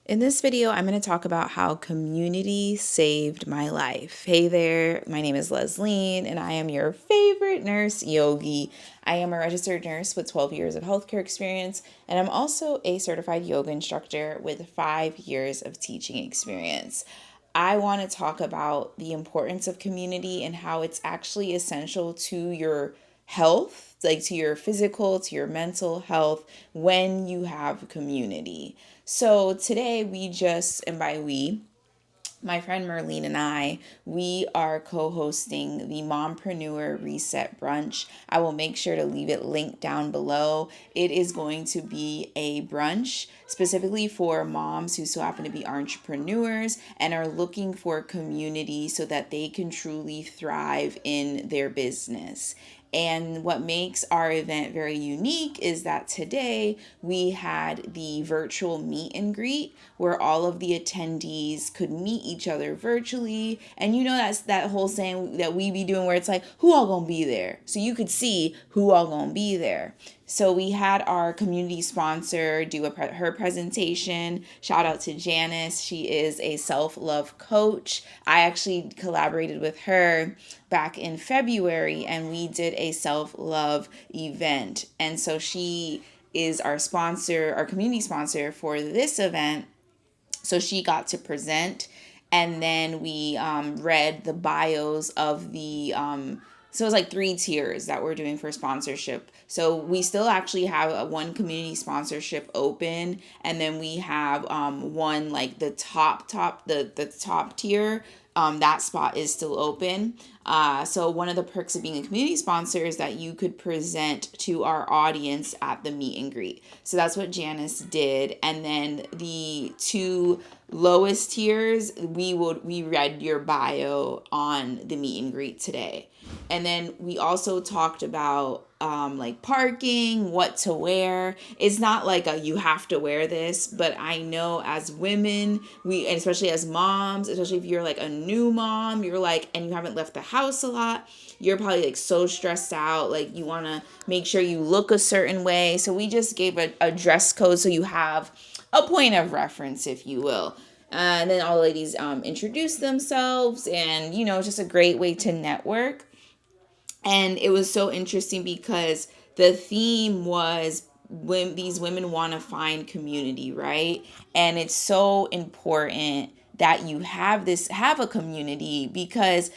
In this video, I'm going to talk about how community saved my life. Hey there, my name is Lesline, and I am your favorite nurse yogi. I am a registered nurse with 12 years of healthcare experience, and I'm also a certified yoga instructor with 5 years of teaching experience. I want to talk about the importance of community and how it's actually essential to your health, like to your physical, to your mental health when you have community. So today and by we, my friend Merlene and we are co-hosting the Mompreneur Reset Brunch. I will make sure to leave it linked down below. It is going to be a brunch specifically for moms who so happen to be entrepreneurs and are looking for community so that they can truly thrive in their business. And what makes our event very unique is that today we had the virtual meet and greet where all of the attendees could meet each other virtually. And that's that whole saying that we be doing where it's like, who all gonna be there? So you could see who all gonna be there. So we had our community sponsor do her presentation. Shout out to Janice. She is a self-love coach. I actually collaborated with her back in February and we did a self-love event. And so she is our sponsor, our community sponsor for this event. So she got to present, and then we read the bios of the so it was like 3 tiers that we're doing for sponsorship. So we still actually have one community sponsorship open, and then we have one like the top tier. That spot is still open. So one of the perks of being a community sponsor is that you could present to our audience at the meet and greet. So that's what Janice did. And then the 2 lowest tiers, we read your bio on the meet and greet today. And then we also talked about like parking, what to wear. It's not like you have to wear this, but I know as women, and especially as moms, especially if you're like a new mom, you're like, and you haven't left the house a lot, you're probably like so stressed out, like you want to make sure you look a certain way. So we just gave a dress code so you have a point of reference, if you will. And then all the ladies introduced themselves, and it's just a great way to network. And it was so interesting because the theme was when these women want to find community, right? And it's so important that you have a community, because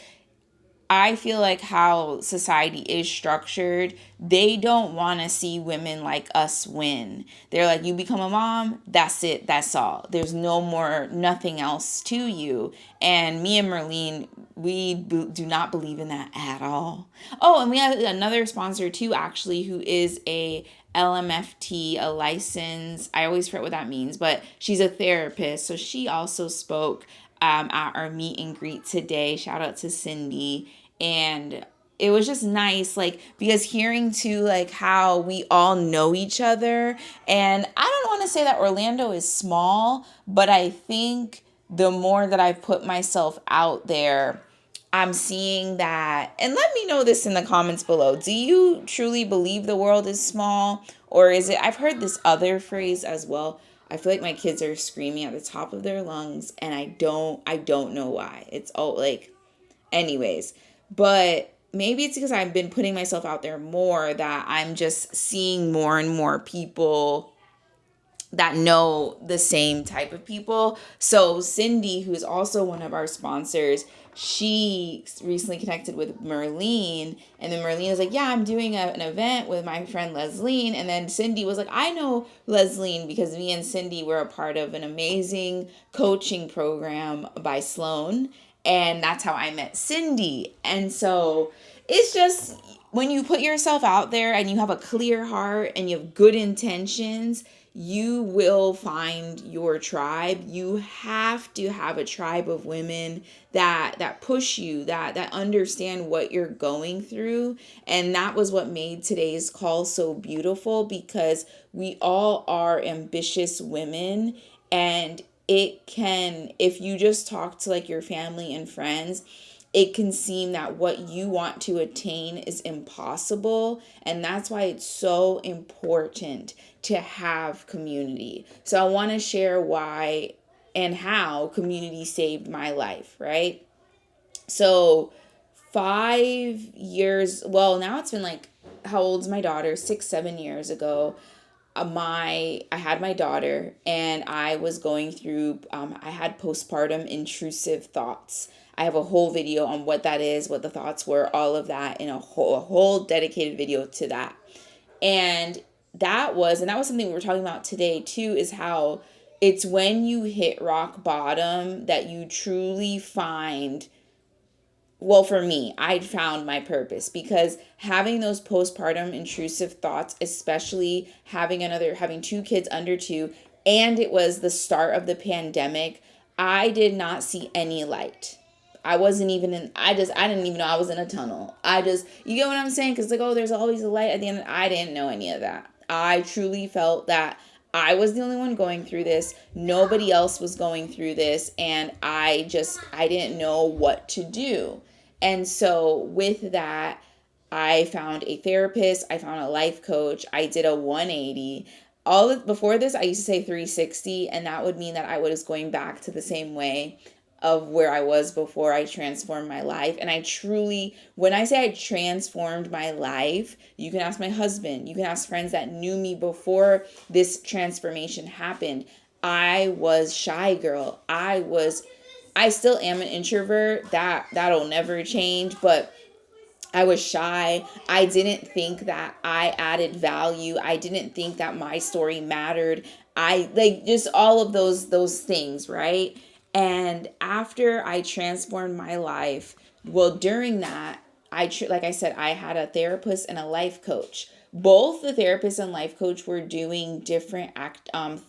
I feel like how society is structured, they don't want to see women like us win. They're like, you become a mom, that's it, that's all. There's nothing else to you. And me and Merlene, we do not believe in that at all. Oh, and we have another sponsor too, actually, who is a LMFT, a license. I always forget what that means, but she's a therapist. So she also spoke at our meet and greet today. Shout out to Cindy. And it was just nice, like, because hearing too, like, how we all know each other. And I don't want to say that Orlando is small, but I think the more that I've put myself out there, I'm seeing that. And let me know this in the comments below. Do you truly believe the world is small? Or is it, I've heard this other phrase as well. I feel like my kids are screaming at the top of their lungs, and I don't know why. It's all like, anyways, but maybe it's because I've been putting myself out there more that I'm just seeing more and more people that know the same type of people. So Cindy, who's also one of our sponsors, she recently connected with Merlene, and then Merlene was like, yeah, I'm doing an event with my friend Lesline. And then Cindy was like, I know Lesline because me and Cindy were a part of an amazing coaching program by Sloan, and that's how I met Cindy. And so it's just, when you put yourself out there and you have a clear heart and you have good intentions, you will find your tribe. You have to have a tribe of women that push you, that understand what you're going through. And that was what made today's call so beautiful, because we all are ambitious women, and it can, if you just talk to like your family and friends, it can seem that what you want to attain is impossible. And that's why it's so important to have community. So I want to share why and how community saved my life, right? So 5 years, well, now it's been like, how old's my daughter? 6, 7 years ago. I had my daughter, and I was going through, I had postpartum intrusive thoughts. I have a whole video on what that is, what the thoughts were, all of that, in a whole dedicated video to that. And that was something we were talking about today too, is how it's when you hit rock bottom that you truly find, well, for me, I found my purpose, because having those postpartum intrusive thoughts, especially having 2 kids under 2, and it was the start of the pandemic, I did not see any light. I wasn't even I didn't even know I was in a tunnel. You get what I'm saying? Because like, oh, there's always a light at the end. I didn't know any of that. I truly felt that I was the only one going through this. Nobody else was going through this. And I didn't know what to do. And so with that, I found a therapist, I found a life coach, I did a 180. Before this, I used to say 360, and that would mean that I was going back to the same way of where I was before I transformed my life. And I truly, when I say I transformed my life, you can ask my husband, you can ask friends that knew me before this transformation happened. I was shy girl. I still am an introvert. That'll never change, but I was shy. I didn't think that I added value. I didn't think that my story mattered. I like just all of those things, right? And after I transformed my life, well, during that, like I said, I had a therapist and a life coach. Both the therapist and life coach were doing different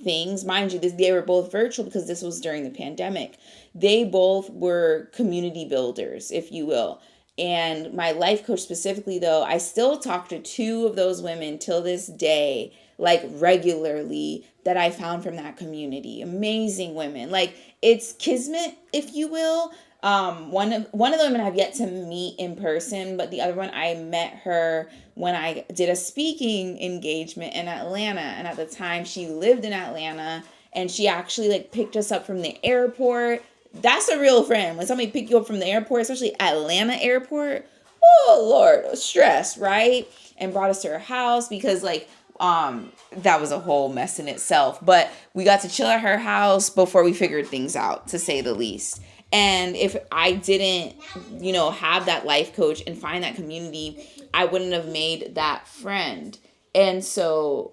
things. Mind you, they were both virtual because this was during the pandemic. They both were community builders, if you will. And my life coach specifically, though, I still talk to 2 of those women till this day, like regularly, that I found from that community. Amazing women. Like, it's kismet, if you will. One of the women I've yet to meet in person, but the other one, I met her when I did a speaking engagement in Atlanta. And at the time, she lived in Atlanta, and she actually like picked us up from the airport. That's a real friend. When somebody pick you up from the airport, especially Atlanta airport, oh Lord, stress, right? And brought us to her house because like that was a whole mess in itself. But we got to chill at her house before we figured things out, to say the least. And if I didn't, have that life coach and find that community, I wouldn't have made that friend. And so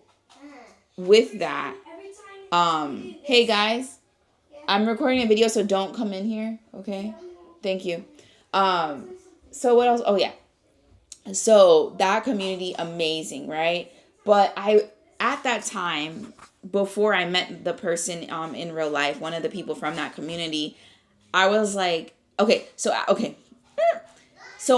with that, hey guys, I'm recording a video, so don't come in here, okay? Thank you. So what else? Oh, yeah. So that community, amazing, right? But at that time, before I met the person in real life, one of the people from that community, I was like, okay. So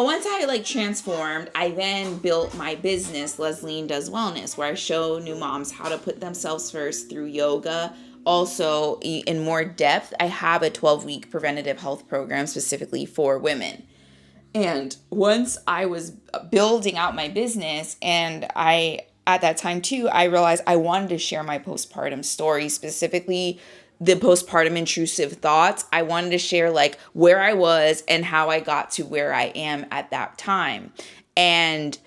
once I like transformed, I then built my business, Lesline Does Wellness, where I show new moms how to put themselves first through yoga. Also, in more depth, I have a 12-week preventative health program specifically for women. And once I was building out my business, and at that time too, I realized I wanted to share my postpartum story, specifically the postpartum intrusive thoughts. I wanted to share like where I was and how I got to where I am at that time. And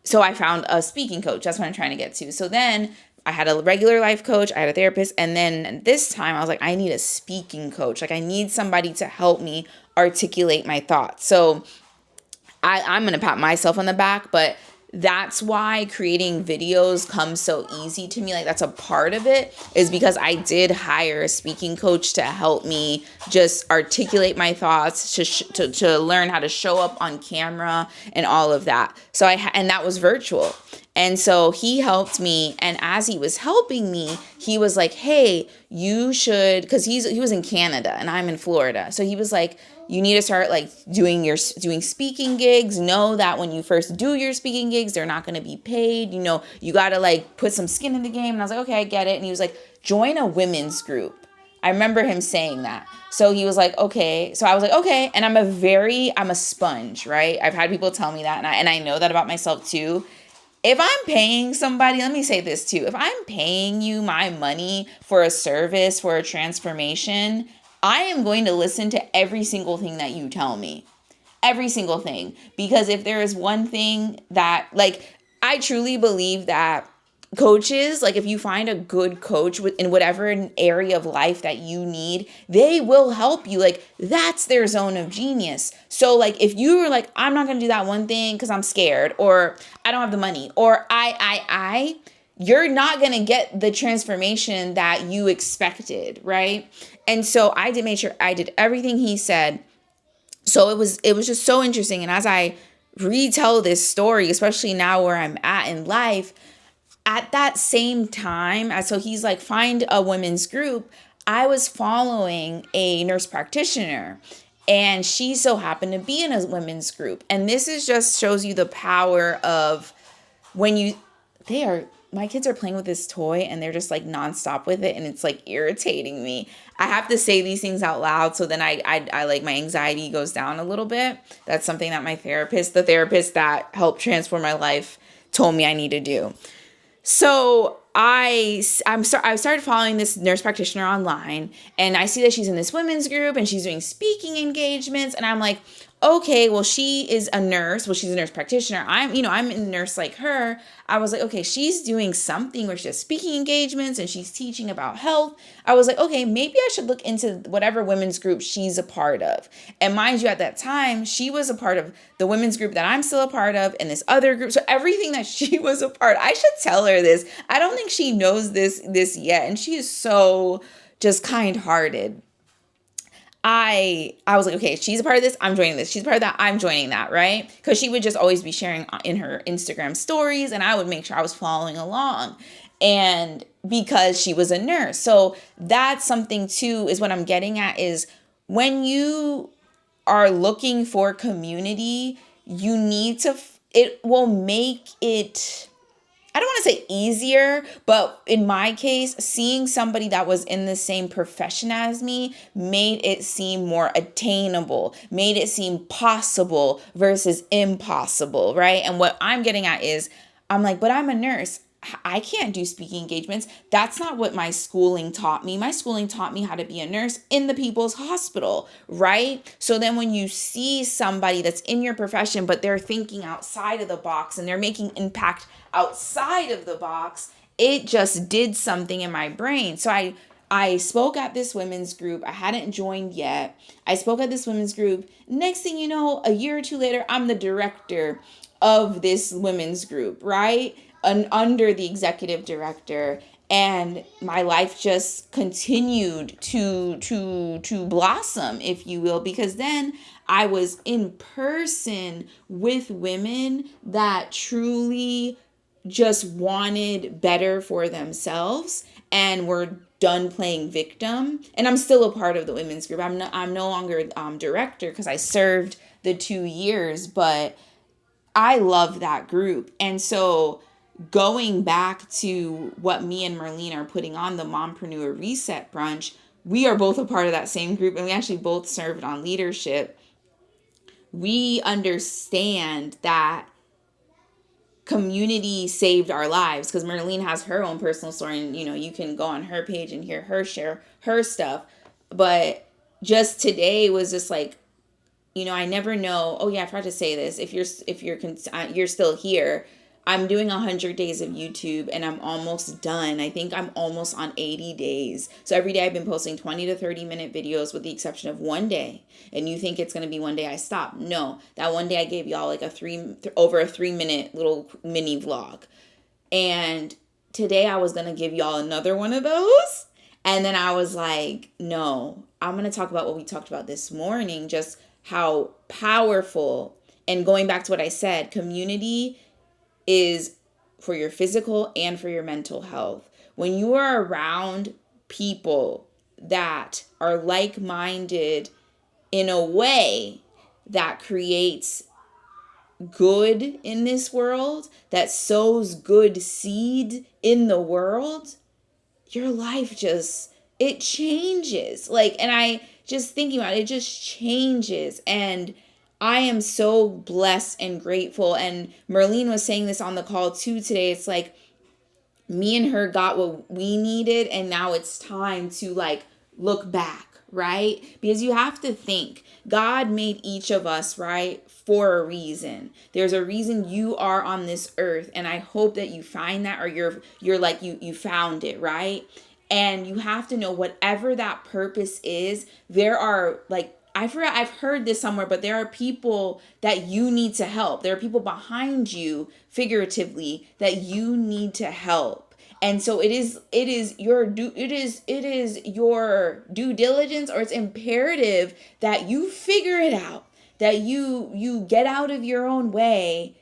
so I found a speaking coach. That's what I'm trying to get to. So then I had a regular life coach, I had a therapist, and then this time I was like, I need a speaking coach. Like I need somebody to help me articulate my thoughts. So I'm going to pat myself on the back, but that's why creating videos comes so easy to me. Like that's a part of it, is because I did hire a speaking coach to help me just articulate my thoughts, to learn how to show up on camera and all of that. So and that was virtual. And so he helped me. And as he was helping me, he was like, hey, you should, because he was in Canada and I'm in Florida. So he was like, you need to start like doing speaking gigs. Know that when you first do your speaking gigs, they're not going to be paid. You got to like put some skin in the game. And I was like, okay, I get it. And he was like, join a women's group. I remember him saying that. So he was like, okay. So I was like, okay. And I'm a sponge, right? I've had people tell me that. And I know that about myself too. if I'm paying somebody, let me say this too. If I'm paying you my money for a service, for a transformation, I am going to listen to every single thing that you tell me. Every single thing. Because if there is one thing that, like, I truly believe that coaches, like if you find a good coach in whatever area of life that you need, they will help you. Like that's their zone of genius. So like if you were like, I'm not gonna do that one thing because I'm scared, or I don't have the money, or you're not gonna get the transformation that you expected, right? And so I did make sure I did everything he said. So it was just so interesting. And as I retell this story, especially now where I'm at in life, at that same time, so he's like, find a women's group. I was following a nurse practitioner, and she so happened to be in a women's group. And this is just shows you the power of when you, my kids are playing with this toy and they're just like nonstop with it. And it's like irritating me. I have to say these things out loud. So then I like my anxiety goes down a little bit. That's something that the therapist that helped transform my life told me I need to do. So I started following this nurse practitioner online, and I see that she's in this women's group and she's doing speaking engagements, and I'm like, okay, well, she is a nurse. Well, she's a nurse practitioner. I'm a nurse like her. I was like, okay, she's doing something where she has speaking engagements and she's teaching about health. I was like, okay, maybe I should look into whatever women's group she's a part of. And mind you, at that time, she was a part of the women's group that I'm still a part of and this other group. So everything that she was a part, I should tell her this. I don't think she knows this yet. And she is so just kind-hearted. I was like, okay, she's a part of this, I'm joining this. She's a part of that, I'm joining that, right? Because she would just always be sharing in her Instagram stories, and I would make sure I was following along. And because she was a nurse. So that's something too, is what I'm getting at, is when you are looking for community, you need to, it will make it, I don't want to say easier, but in my case, seeing somebody that was in the same profession as me made it seem more attainable, made it seem possible versus impossible, right? And what I'm getting at is, I'm like, but I'm a nurse. I can't do speaking engagements. That's not what my schooling taught me. My schooling taught me how to be a nurse in the people's hospital, right? So then when you see somebody that's in your profession, but they're thinking outside of the box and they're making impact outside of the box, it just did something in my brain. So I spoke at this women's group. I hadn't joined yet. I spoke at this women's group. Next thing you know, a year or two later, I'm the director of this women's group, right? Under the executive director, and my life just continued to blossom, if you will, because then I was in person with women that truly just wanted better for themselves and were done playing victim. And I'm still a part of the women's group. I'm no longer director because I served the 2 years, but I love that group. And so going back to what me and Merlene are putting on, the Mompreneur Reset Brunch, we are both a part of that same group, and we actually both served on leadership. We understand that community saved our lives, because Merlene has her own personal story, and you can go on her page and hear her share her stuff. But just today was just like, I never know. Oh yeah, I forgot to say this. If you're still here, I'm doing 100 days of YouTube and I'm almost done. I think I'm almost on 80 days. So every day I've been posting 20 to 30 minute videos with the exception of one day. And you think it's going to be one day I stop. No, that one day I gave y'all like over a 3-minute little mini vlog. And today I was going to give y'all another one of those. And then I was like, no, I'm going to talk about what we talked about this morning, just how powerful, and going back to what I said, community is for your physical and for your mental health. When you are around people that are like-minded in a way that creates good in this world, that sows good seed in the world, your life it changes. And I just thinking about it, it just changes. And I am so blessed and grateful. And Merlene was saying this on the call too today. It's like me and her got what we needed, and now it's time to like look back, right? Because you have to think God made each of us, right, for a reason. There's a reason you are on this earth, and I hope that you find that, or you're like you found it, right? And you have to know whatever that purpose is, there are like, I forgot, I've heard this somewhere, but there are people that you need to help. There are people behind you, figuratively, that you need to help. And so it is your due diligence, or it's imperative that you figure it out, that you get out of your own way.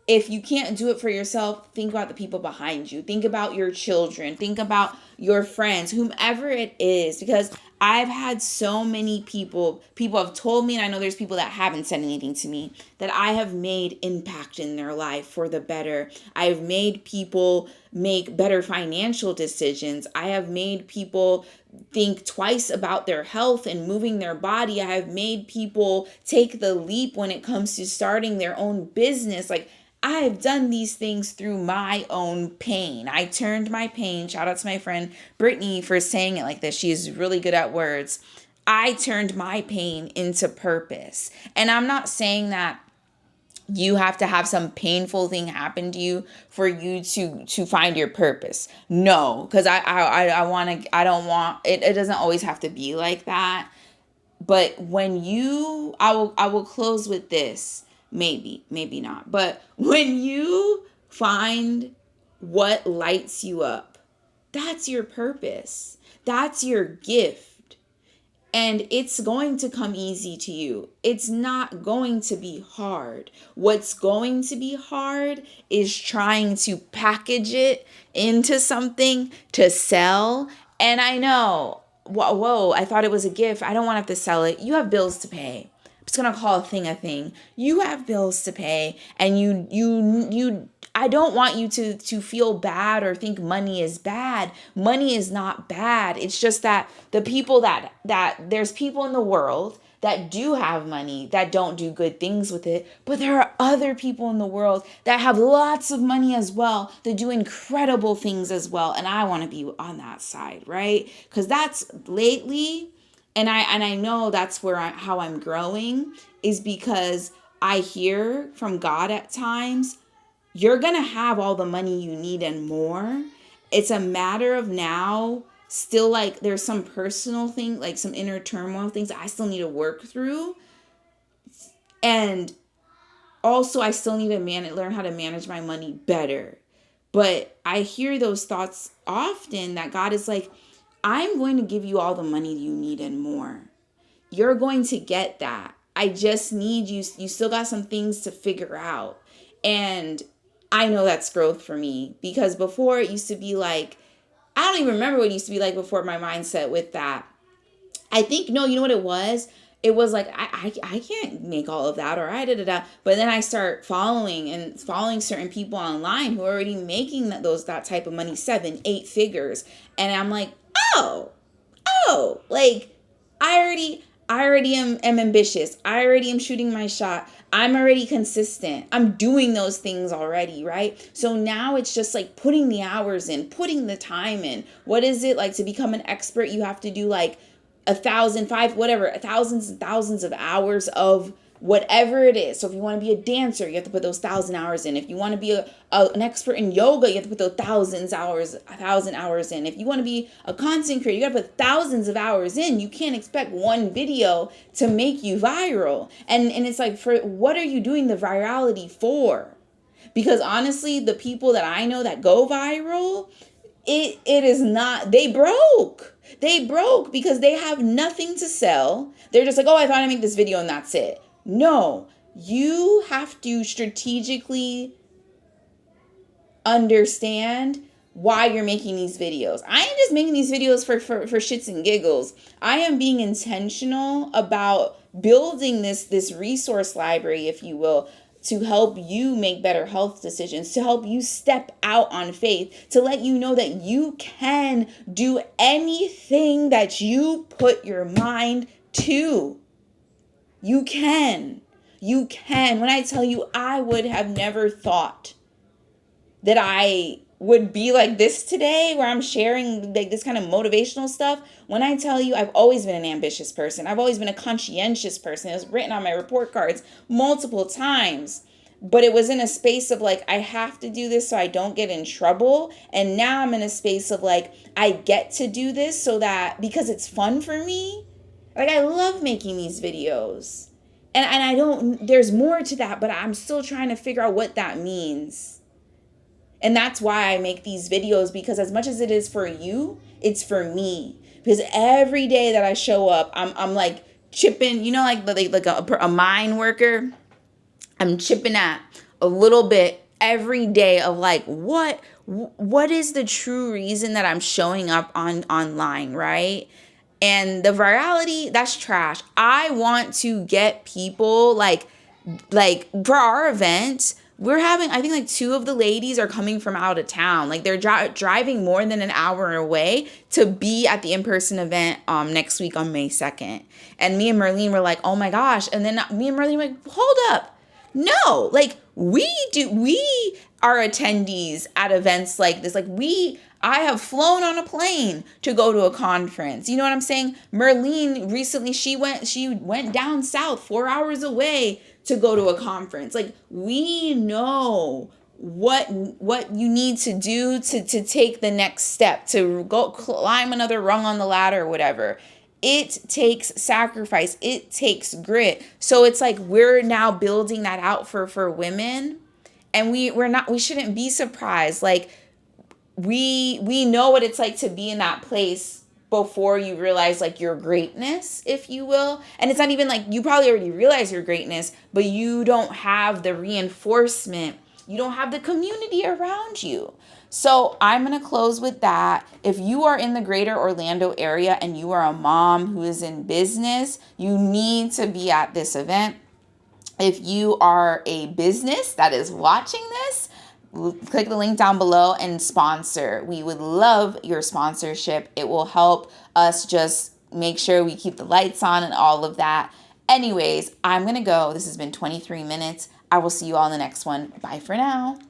If you can't do it for yourself, think about the people behind you. Think about your children. Think about your friends, whomever it is. Because I've had so many people have told me, and I know there's people that haven't said anything to me, that I have made impact in their life for the better. I have made people make better financial decisions. I have made people think twice about their health and moving their body. I have made people take the leap when it comes to starting their own business. Like, I have done these things through my own pain. I turned my pain. Shout out to my friend Brittany for saying it like this. She is really good at words. I turned my pain into purpose. And I'm not saying that you have to have some painful thing happen to you for you to find your purpose. No, because I don't want it. It doesn't always have to be like that. But when I will close with this. Maybe not. But when you find what lights you up, that's your purpose. That's your gift. And it's going to come easy to you. It's not going to be hard. What's going to be hard is trying to package it into something to sell. And I know, whoa, I thought it was a gift. I don't want to have to sell it. You have bills to pay. I'm just gonna call a thing. You have bills to pay, and you I don't want you to feel bad or think money is bad. Money is not bad. It's just that the people that there's people in the world that do have money that don't do good things with it, but there are other people in the world that have lots of money as well, that do incredible things as well, and I want to be on that side, right? Because that's lately. And I know that's how I'm growing, is because I hear from God at times, you're going to have all the money you need and more. It's a matter of now, still, like, there's some personal thing, like some inner turmoil things I still need to work through. And also I still need to learn how to manage my money better. But I hear those thoughts often, that God is like, I'm going to give you all the money you need and more. You're going to get that. I just need you. You still got some things to figure out. And I know that's growth for me, because before it used to be like, I don't even remember what it used to be like before my mindset with that. I think, no, you know what it was? It was like, I can't make all of that, or But then I start following certain people online who are already making that type of money, 7, 8 figures. And I'm like, like, I already am ambitious. I already am shooting my shot. I'm already consistent. I'm doing those things already, right? So now it's just like putting the hours in, putting the time in. What is it like to become an expert? You have to do like 1,000, 5, whatever, thousands and thousands of hours of whatever it is. So if you want to be a dancer, you have to put those 1,000 hours in. If you want to be an expert in yoga, you have to put those 1,000 hours in. If you want to be a content creator, you got to put thousands of hours in. You can't expect one video to make you viral. And it's like, for what are you doing the virality for? Because honestly, the people that I know that go viral, it is not, they broke because they have nothing to sell. They're just like, oh, I thought I'd make this video and that's it. No, you have to strategically understand why you're making these videos. I am just making these videos for shits and giggles. I am being intentional about building this resource library, if you will, to help you make better health decisions, to help you step out on faith, to let you know that you can do anything that you put your mind to. You can. You can. When I tell you, I would have never thought that I would be like this today, where I'm sharing like this kind of motivational stuff. When I tell you, I've always been an ambitious person. I've always been a conscientious person. It was written on my report cards multiple times. But it was in a space of like, I have to do this so I don't get in trouble. And now I'm in a space of like, I get to do this so that because it's fun for me. Like, I love making these videos. And I don't, there's more to that, but I'm still trying to figure out what that means. And that's why I make these videos, because as much as it is for you, it's for me. Because every day that I show up, I'm like chipping, like a mine worker. I'm chipping at a little bit every day of like, what is the true reason that I'm showing up online, right? And the virality, that's trash. I want to get people like for our event, we're having, I think like two of the ladies are coming from out of town. Like they're driving more than an hour away to be at the in-person event next week on May 2nd. And me and Merlene were like, oh my gosh. And then me and Merlene were like, hold up. No, like we are attendees at events like this. Like I have flown on a plane to go to a conference. You know what I'm saying? Merlene recently, she went down south 4 hours away to go to a conference. Like we know what you need to do to take the next step, to go climb another rung on the ladder or whatever. It takes sacrifice. It takes grit. So it's like we're now building that out for women, and we shouldn't be surprised. Like we know what it's like to be in that place before you realize like your greatness, if you will. And it's not even like you probably already realize your greatness, but you don't have the reinforcement. You don't have the community around you. So I'm going to close with that. If you are in the greater Orlando area and you are a mom who is in business, you need to be at this event. If you are a business that is watching this, click the link down below and sponsor. We would love your sponsorship. It will help us just make sure we keep the lights on and all of that. Anyways, I'm going to go. This has been 23 minutes. I will see you all in the next one. Bye for now.